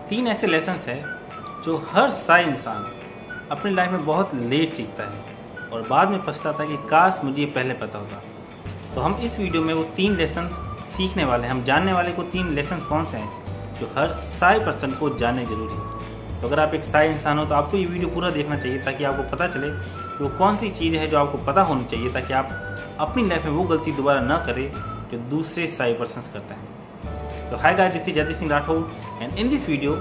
तीन ऐसे लेसन्स हैं जो हर साई इंसान अपनी लाइफ में बहुत लेट सीखता है और बाद में पछताता है कि काश मुझे ये पहले पता होता। तो हम इस वीडियो में वो तीन लेसन सीखने वाले हैं। हम जानने वाले को तीन लेसन कौन से हैं जो हर साई पर्सन को जानने जरूरी है। तो अगर आप एक साई इंसान हो तो आपको ये वीडियो पूरा देखना चाहिए ताकि आपको पता चले कि वो कौन सी चीज़ है जो आपको पता होनी चाहिए ताकि आप अपनी लाइफ में वो गलती दोबारा न करें जो दूसरे साई पर्सन करते हैं। So hi guys, this is Jagdish Singh Rathod and in this video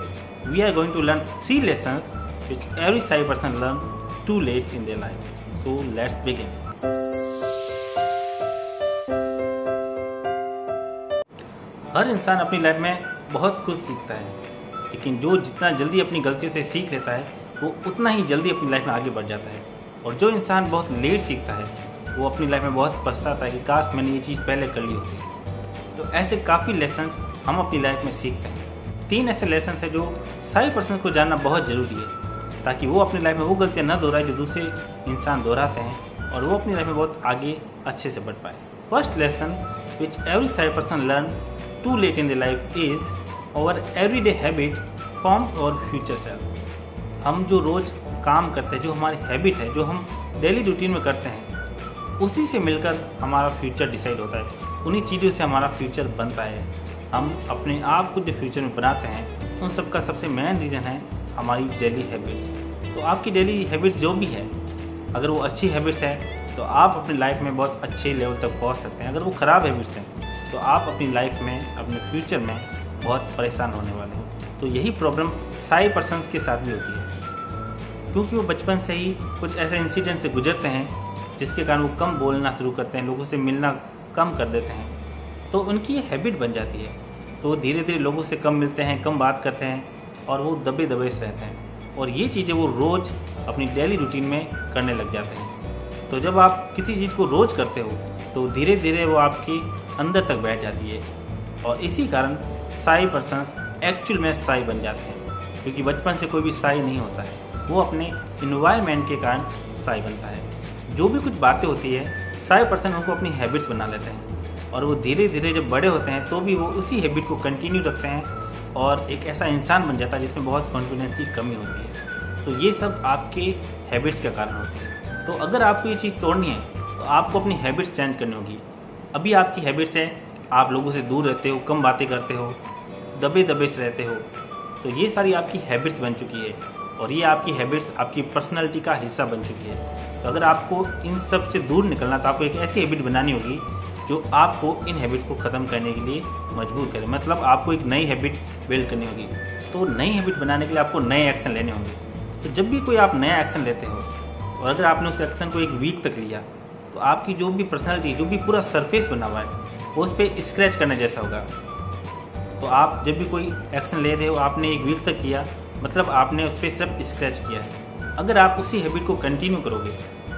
we are going to learn 3 lessons which every Sai person learn too late in their life. So let's begin. हर इंसान अपनी life में बहुत कुछ सीखता है, लेकिन जो जितना जल्दी अपनी गलतियों से सीख लेता है वो उतना ही जल्दी अपनी लाइफ में आगे बढ़ जाता है। और जो इंसान बहुत लेट सीखता है वो अपनी लाइफ में बहुत पछताता है कि काश मैंने ये चीज़ पहले कर ली होती। तो ऐसे काफ़ी लेसन्स हम अपनी लाइफ में सीखते हैं। तीन ऐसे लेसन हैं जो साई पर्सन को जानना बहुत ज़रूरी है ताकि वो अपनी लाइफ में वो गलतियाँ न दोहराए जो दूसरे इंसान दोहराते हैं और वो अपनी लाइफ में बहुत आगे अच्छे से बढ़ पाए। First lesson which every wise person learn too late in the life is our everyday habit forms our future self. हम जो रोज़ काम करते हैं, जो हमारी हैबिट है, जो हम डेली रूटीन में करते हैं, उसी से मिलकर हमारा फ्यूचर डिसाइड होता है। उन्हीं चीज़ों से हमारा फ्यूचर बनता है। हम अपने आप को जो फ्यूचर में बनाते हैं उन सब का सबसे मेन रीज़न है हमारी डेली हैबिट्स। तो आपकी डेली हैबिट्स जो भी है, अगर वो अच्छी हैबिट्स है तो आप अपनी लाइफ में बहुत अच्छे लेवल तक पहुंच सकते हैं। अगर वो ख़राब हैबिट्स हैं तो आप अपनी लाइफ में, अपने फ्यूचर में बहुत परेशान होने वाले हैं। तो यही प्रॉब्लम साई पर्सन्स के साथ भी होती है, क्योंकि वो बचपन से ही कुछ ऐसे इंसिडेंट से गुजरते हैं जिसके कारण वो कम बोलना शुरू करते हैं, लोगों से मिलना कम कर देते हैं। तो उनकी ये हैबिट बन जाती है। तो वो धीरे धीरे लोगों से कम मिलते हैं, कम बात करते हैं और वो दबे दबे से रहते हैं। और ये चीज़ें वो रोज़ अपनी डेली रूटीन में करने लग जाते हैं। तो जब आप किसी चीज़ को रोज़ करते हो तो धीरे धीरे वो आपके अंदर तक बैठ जाती है और इसी कारण साई पर्सन एक्चुअल में साई बन जाते हैं। क्योंकि बचपन से कोई भी साई नहीं होता है, वो अपने इन्वायरमेंट के कारण साई बनता है। जो भी कुछ बातें होती है साई पर्सन उनको अपनी हैबिट्स बना लेते हैं और वो धीरे धीरे जब बड़े होते हैं तो भी वो उसी हैबिट को कंटिन्यू रखते हैं और एक ऐसा इंसान बन जाता है जिसमें बहुत कॉन्फिडेंस की कमी होती है। तो ये सब आपके हैबिट्स के कारण होती है। तो अगर आपको ये चीज़ तोड़नी है तो आपको अपनी हैबिट्स चेंज करनी होगी। अभी आपकी हैबिट्स है आप लोगों से दूर रहते हो, कम बातें करते हो, दबे दबे से रहते हो। तो ये सारी आपकी हैबिट्स बन चुकी है और ये आपकी हैबिट्स आपकी पर्सनैलिटी का हिस्सा बन चुकी है। तो अगर आपको इन सब से दूर निकलना तो आपको एक ऐसी हैबिट बनानी होगी जो आपको इन हैबिट्स को ख़त्म करने के लिए मजबूर करे। मतलब आपको एक नई हैबिट बिल्ड करनी होगी। तो नई हैबिट बनाने के लिए आपको नए एक्शन लेने होंगे। तो जब भी कोई आप नया एक्शन लेते हो और अगर आपने उस एक्शन को एक वीक तक लिया तो आपकी जो भी पर्सनैलिटी, जो भी पूरा सरफेस बना हुआ है वो उस पर स्क्रैच करने जैसा होगा। तो आप जब भी कोई एक्शन ले रहे हो, आपने एक वीक तक किया, मतलब आपने उस पर सिर्फ स्क्रैच किया है। अगर आप उसी हैबिट को कंटिन्यू करोगे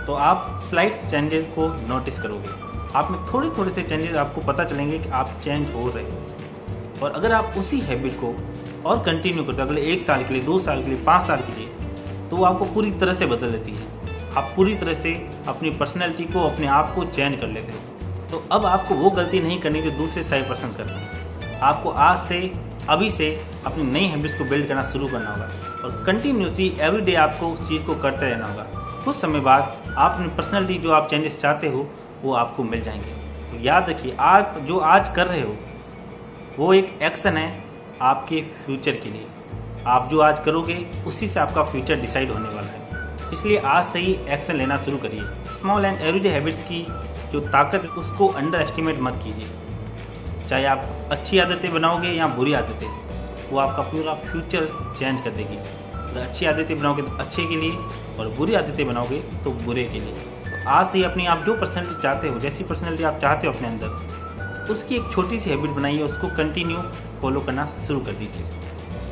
तो आप स्लाइट चेंजेस को नोटिस करोगे। आप में थोड़े थोड़े से चेंजेस आपको पता चलेंगे कि आप चेंज हो रहे हो। और अगर आप उसी हैबिट को और कंटिन्यू करते हो अगले 1 साल के लिए, 2 साल के लिए, 5 साल के लिए, तो वो आपको पूरी तरह से बदल देती है। आप पूरी तरह से अपनी पर्सनैलिटी को, अपने आप को चेंज कर लेते हो। तो अब आपको वो गलती नहीं करनी जो दूसरे साई पर्सन करते हैं। आपको आज से, अभी से अपनी नई हैबिट्स को बिल्ड करना शुरू करना होगा और कंटिन्यूसली एवरीडे आपको उस चीज़ को करते रहना होगा। कुछ समय बाद आप अपनी पर्सनैलिटी, जो आप चेंजेस चाहते हो, वो आपको मिल जाएंगे। तो याद रखिए, आप जो आज कर रहे हो वो एक एक्शन है आपके फ्यूचर के लिए। आप जो आज करोगे उसी से आपका फ्यूचर डिसाइड होने वाला है। इसलिए आज से ही एक्शन लेना शुरू करिए। स्मॉल एंड एवरीडे हैबिट्स की जो ताकत है उसको अंडर एस्टिमेट मत कीजिए। चाहे आप अच्छी आदतें बनाओगे या बुरी आदतें, वो आपका पूरा फ्यूचर चेंज कर देगी। अगर अच्छी आदतें बनाओगे तो अच्छे के लिए और बुरी आदतें बनाओगे तो बुरे के लिए। तो आज से ही अपनी आप जो पर्सनैलिटी चाहते हो, जैसी पर्सनैलिटी आप चाहते हो अपने अंदर, उसकी एक छोटी सी हैबिट बनाइए, उसको कंटिन्यू फॉलो करना शुरू कर दीजिए।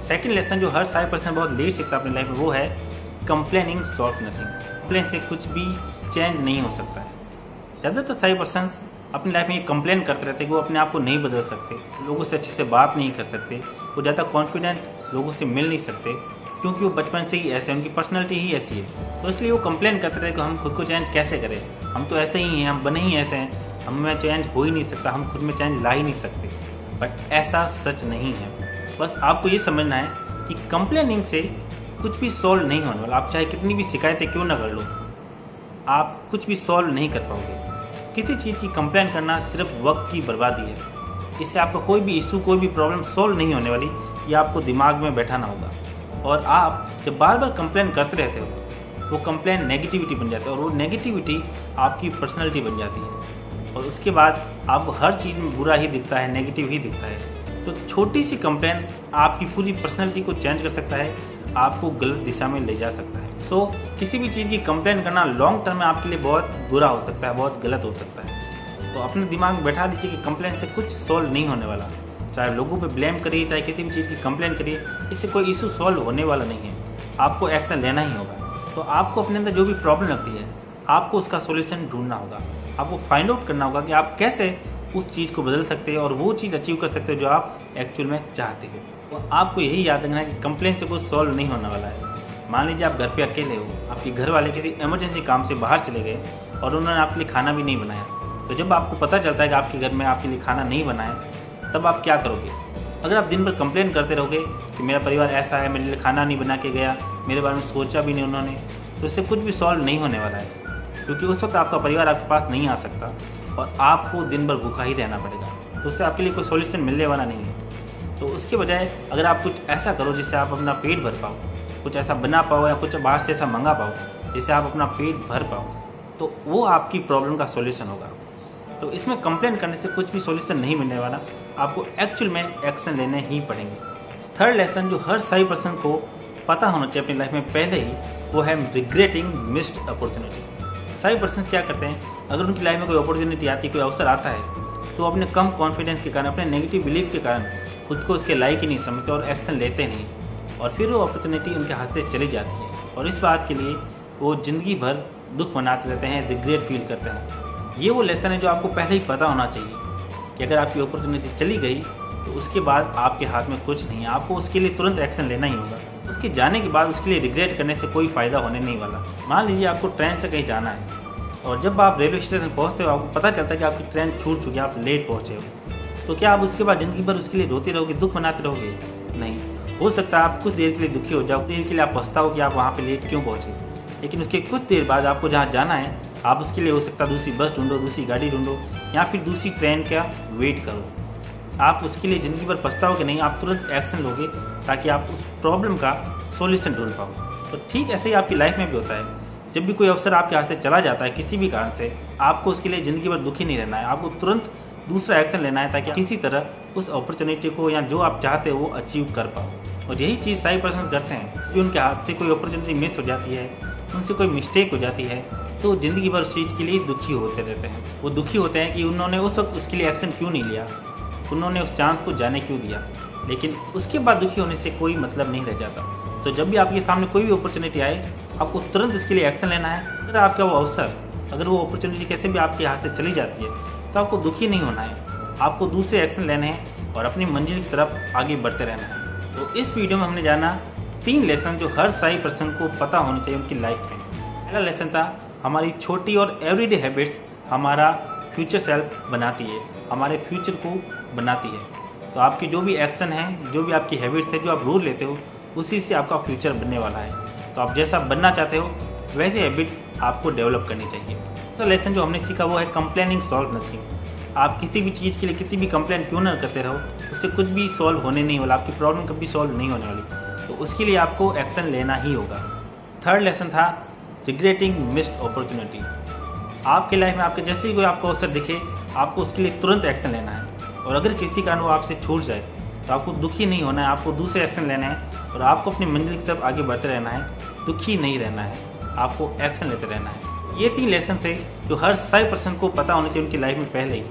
सेकंड लेसन जो हर साई पर्सन बहुत लेट सीखता है अपनी लाइफ में वो है कंप्लेनिंग सॉल्व नथिंग। कंप्लेन से कुछ भी चेंज नहीं हो सकता है। ज़्यादातर साई पर्सन अपनी लाइफ में ये कंप्लेन करते रहते हैं कि वो अपने आप को नहीं बदल सकते, लोगों से अच्छे से बात नहीं कर सकते, वो ज़्यादा कॉन्फिडेंट लोगों से मिल नहीं सकते क्योंकि वो बचपन से ही ऐसे, उनकी पर्सनैलिटी ही ऐसी है। तो इसलिए वो कंप्लेन करते रहे कि हम खुद को चेंज कैसे करें, हम तो ऐसे ही हैं, हम बने ही ऐसे हैं, हमें चेंज हो ही नहीं सकता, हम खुद में चेंज ला ही नहीं सकते। बट ऐसा सच नहीं है। बस आपको ये समझना है कि कंप्लेनिंग से कुछ भी सॉल्व नहीं होने वाला। आप चाहे कितनी भी शिकायतें क्यों ना कर लो, आप कुछ भी सॉल्व नहीं कर पाओगे। किसी चीज़ की कंप्लेन करना सिर्फ वक्त की बर्बादी है। इससे आपका कोई भी इशू, कोई भी प्रॉब्लम सॉल्व नहीं होने वाली। ये आपको दिमाग में बैठाना होगा। और आप जब बार बार कंप्लेन करते रहते हो, वो कंप्लेन नेगेटिविटी बन जाती है और वो नेगेटिविटी आपकी पर्सनैलिटी बन जाती है। और उसके बाद आपको हर चीज़ में बुरा ही दिखता है, नेगेटिव ही दिखता है। तो छोटी सी कंप्लेन आपकी पूरी पर्सनैलिटी को चेंज कर सकता है, आपको गलत दिशा में ले जा सकता है। सो किसी भी चीज़ की कंप्लेन करना लॉन्ग टर्म में आपके लिए बहुत बुरा हो सकता है, बहुत गलत हो सकता है। तो अपने दिमाग में बैठा लीजिए कि कंप्लेन से कुछ सॉल्व नहीं होने वाला। चाहे लोगों पे ब्लेम करिए, चाहे किसी भी चीज़ की कंप्लेन करिए, इससे कोई इशू सॉल्व होने वाला नहीं है। आपको एक्शन लेना ही होगा। तो आपको अपने अंदर जो भी प्रॉब्लम लगती है, आपको उसका सॉल्यूशन ढूंढना होगा। आपको फाइंड आउट करना होगा कि आप कैसे उस चीज़ को बदल सकते हैं और वो चीज़ अचीव कर सकते हो जो आप एक्चुअल में चाहते हो। तो आपको यही याद रखना है कि कंप्लेन से कुछ सॉल्व नहीं होने वाला है। मान लीजिए आप घर पे अकेले हो, आपके घर वाले किसी इमरजेंसी काम से बाहर चले गए और उन्होंने आपके लिए खाना भी नहीं बनाया। तो जब आपको पता चलता है कि आपके घर में आपके लिए खाना नहीं बना है, तब आप क्या करोगे? अगर आप दिन भर कंप्लेन करते रहोगे कि मेरा परिवार ऐसा है, मेरे लिए खाना नहीं बना के गया, मेरे बारे में सोचा भी नहीं उन्होंने, तो इससे कुछ भी सॉल्व नहीं होने वाला है। क्योंकि उस वक्त आपका परिवार आपके पास नहीं आ सकता और आपको दिन भर भूखा ही रहना पड़ेगा। तो उससे आपके लिए कोई सॉल्यूशन मिलने वाला नहीं है। तो उसके बजाय अगर आप कुछ ऐसा करो जिससे आप अपना पेट भर पाओ, कुछ ऐसा बना पाओ या कुछ बाहर से ऐसा मंगा पाओ जिससे आप अपना पेट भर पाओ, तो वो आपकी प्रॉब्लम का सॉल्यूशन होगा। तो इसमें कंप्लेन करने से कुछ भी सॉल्यूशन नहीं मिलने वाला। आपको एक्चुअल में एक्शन लेने ही पड़ेंगे। थर्ड लेसन जो हर सही पर्सन को पता होना चाहिए अपनी लाइफ में पहले ही, वो है रिग्रेटिंग मिस्ड अपॉर्चुनिटी। सही पर्सन क्या करते हैं, अगर उनकी लाइफ में कोई अपॉर्चुनिटी आती, कोई अवसर आता है, तो अपने कम कॉन्फिडेंस के कारण, अपने नेगेटिव बिलीफ के कारण खुद को उसके लायक ही नहीं समझते और एक्शन लेते नहीं, और फिर वो अपॉर्चुनिटी उनके हाथ से चली जाती है। और इस बात के लिए वो ज़िंदगी भर दुख मनाते रहते हैं, रिग्रेट फील करते हैं। ये वो लेसन है जो आपको पहले ही पता होना चाहिए कि अगर आपकी अपॉर्चुनिटी चली गई तो उसके बाद आपके हाथ में कुछ नहीं है। आपको उसके लिए तुरंत एक्शन लेना ही होगा। उसके जाने के बाद उसके लिए रिग्रेट करने से कोई फ़ायदा होने नहीं वाला। मान लीजिए आपको ट्रेन से कहीं जाना है और जब आप रेलवे स्टेशन पहुंचते हो, आपको पता चलता है कि आपकी ट्रेन छूट चुकी है, आप लेट पहुंचे हो, तो क्या आप उसके बाद ज़िंदगी भर उसके लिए रोते रहोगे, दुख मनाते रहोगे? नहीं। हो सकता है आप कुछ देर के लिए दुखी हो जाओ, देर के लिए आप पछताओ कि आप वहाँ पे लेट क्यों पहुँचे, लेकिन उसके कुछ देर बाद आपको जहाँ जाना है, आप उसके लिए हो सकता है दूसरी बस ढूंढो, दूसरी गाड़ी ढूंढो या फिर दूसरी ट्रेन का वेट करो। आप उसके लिए ज़िंदगी भर पछताओगे नहीं, आप तुरंत एक्शन लोगे ताकि आप उस प्रॉब्लम का सॉल्यूशन ढूंढ पाओ। तो ठीक ऐसे ही आपकी लाइफ में भी होता है। जब भी कोई अवसर आपके हाथ से चला जाता है किसी भी कारण से, आपको उसके लिए ज़िंदगी भर दुखी नहीं रहना है। आपको तुरंत दूसरा एक्शन लेना है ताकि किसी तरह उस अपॉर्चुनिटी को या जो आप चाहते हो वो अचीव कर पाओ। और यही चीज़ सही पर्सन करते हैं कि उनके हाथ से कोई अपॉर्चुनिटी मिस हो जाती है, उनसे कोई मिस्टेक हो जाती है, तो ज़िंदगी भर उस चीज़ के लिए दुखी होते रहते हैं। वो दुखी होते हैं कि उन्होंने उस वक्त उसके लिए एक्शन क्यों नहीं लिया, उन्होंने उस चांस को जाने क्यों दिया। लेकिन उसके बाद दुखी होने से कोई मतलब नहीं रह जाता। तो जब भी आपके सामने कोई भी अपॉर्चुनिटी आए, आपको तुरंत उसके लिए एक्शन लेना है। अगर आपका वो अवसर, अगर वो अपॉर्चुनिटी कैसे भी आपके हाथ से चली जाती है, तो आपको दुखी नहीं होना है। आपको दूसरे एक्शन लेने हैं और अपनी मंजिल की तरफ आगे बढ़ते रहना है। तो इस वीडियो में हमने जाना 3 लेसन जो हर सही पर्सन को पता होने चाहिए उनकी लाइफ में। पहला लेसन था, हमारी छोटी और एवरीडे हैबिट्स हमारा फ्यूचर सेल्फ बनाती है, हमारे फ्यूचर को बनाती है। तो आपकी जो भी एक्शन है, जो भी आपकी हैबिट्स है, जो आप रूल लेते हो, उसी से आपका फ्यूचर बनने वाला है। तो आप जैसा बनना चाहते हो वैसे हैबिट आपको डेवलप करनी चाहिए। तो लेसन जो हमने सीखा वो है कंप्लेनिंग सॉल्व नथिंग। आप किसी भी चीज़ के लिए कितनी भी कंप्लेन क्यों ना करते रहो, उससे कुछ भी सॉल्व होने नहीं वाला, आपकी प्रॉब्लम कभी सॉल्व नहीं होने वाली। तो उसके लिए आपको एक्शन लेना ही होगा। थर्ड लेसन था रिग्रेटिंग मिस्ड अपॉर्चुनिटी। आपके लाइफ में आपके जैसे ही कोई आपको अवसर दिखे, आपको उसके लिए तुरंत एक्शन लेना है। और अगर किसी कारण वो आपसे छूट जाए तो आपको दुखी नहीं होना है, आपको दूसरे एक्शन लेना है और आपको अपनी मंजिल की तरफ आगे बढ़ते रहना है, दुखी नहीं रहना है, आपको एक्शन लेते रहना है। ये 3 लेसन थे जो हर सही पर्सन को पता होने चाहिए उनकी लाइफ में पहले ही,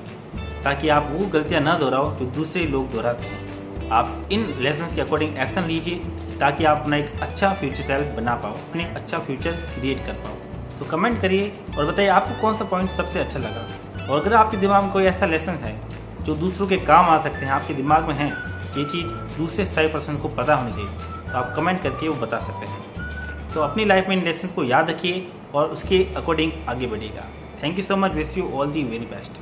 ताकि आप वो गलतियां ना दोहराओ जो दूसरे लोग दोहराते हैं। आप इन लेसन्स के अकॉर्डिंग एक्शन लीजिए ताकि आप अपना एक अच्छा फ्यूचर सेल्फ बना पाओ, अपने अच्छा फ्यूचर क्रिएट कर पाओ। तो कमेंट करिए और बताइए आपको कौन सा पॉइंट सबसे अच्छा लगा। और अगर आपके दिमाग में कोई ऐसा लेसन है जो दूसरों के काम आ सकते हैं, आपके दिमाग में है ये चीज़ दूसरे सही पर्सन को पता होनी चाहिए, तो आप कमेंट करके वो बता सकते हैं। तो अपनी लाइफ में इन लेसन को याद रखिए और उसके अकॉर्डिंग आगे बढ़िएगा। Thank you so much, wish you all the very best.